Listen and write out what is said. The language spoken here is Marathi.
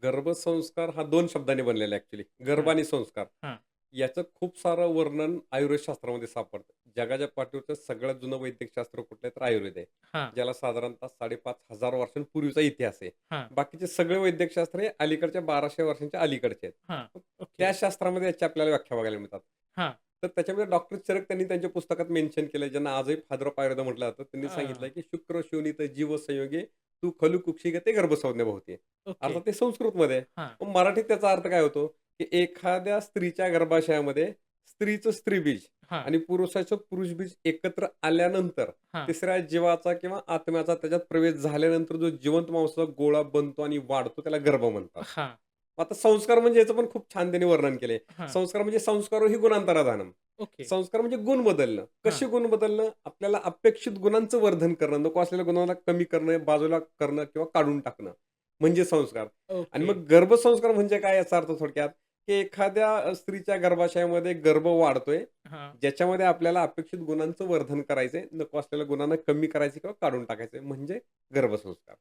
गर्भसंस्कार हा 2 शब्दांनी बनलेला आहे ॲक्चुअली. गर्भ हां, आणि संस्कार. हां, याचं खूप सारं वर्णन आयुर्वेदशास्त्रामध्ये सापडतं. जगाच्या पाठीवरचं सगळ्यात जुनं वैद्यकशास्त्र कुठलं आहे तर आयुर्वेद आहे. हां, ज्याला साधारणतः 5,500 वर्षांपूर्वीचा इतिहास आहे. हां, बाकीचे सगळे वैद्यकशास्त्र हे अलीकडच्या 1200 वर्षांच्या अलीकडचे आहेत. हां. मग ओके. त्या शास्त्रामध्ये याची आपल्याला व्याख्या बघायला मिळतात. हां. तर त्याच्यामध्ये डॉक्टर चरक त्यांनी त्यांच्या पुस्तकात मेन्शन केलंय, ज्यांना आजही फादर ऑफ आयुर्वेद म्हटलं जातं. त्यांनी सांगितलंय, हां. की "शुक्र शोणित जीव संयोगे तू खलु कुक्षिगते गर्भसंज्ञा भवते." ओके. अर्थात ते संस्कृतमध्ये आहे. हां, मग मराठीत त्याचा अर्थ काय होतो, की एखाद्या स्त्रीच्या गर्भाशयामध्ये स्त्रीचं स्त्रीबीज हां, आणि पुरुषाचं पुरुषबीज एकत्र आल्यानंतर हां, तिसऱ्या जीवाचा किंवा आत्म्याचा त्याच्यात प्रवेश झाल्यानंतर जो जिवंत मांसाचा गोळा बनतो आणि वाढतो त्याला गर्भ म्हणतात. हां, आता संस्कार म्हणजे याचं पण खूप छान त्यांनी वर्णन केलंय. हां. संस्कार म्हणजे संस्कारो ही गुणांतराधानम. ओके. संस्कार म्हणजे गुण बदलणं. हां. कसे गुण बदलणं? आपल्याला अपेक्षित गुणांचं वर्धन करणं, नको असलेल्या गुणांना कमी करणं, बाजूला करणं किंवा काढून टाकणं, म्हणजे संस्कार. आणि ओके. मग गर्भसंस्कार म्हणजे काय याचा अर्थ थोडक्यात, की एखाद्या स्त्रीच्या गर्भाशयामध्ये गर्भ वाढतोय, हां. ज्याच्यामध्ये आपल्याला अपेक्षित गुणांचं वर्धन करायचंय, नको असलेल्या गुणांना कमी करायचं किंवा काढून टाकायचंय, म्हणजे गर्भसंस्कार.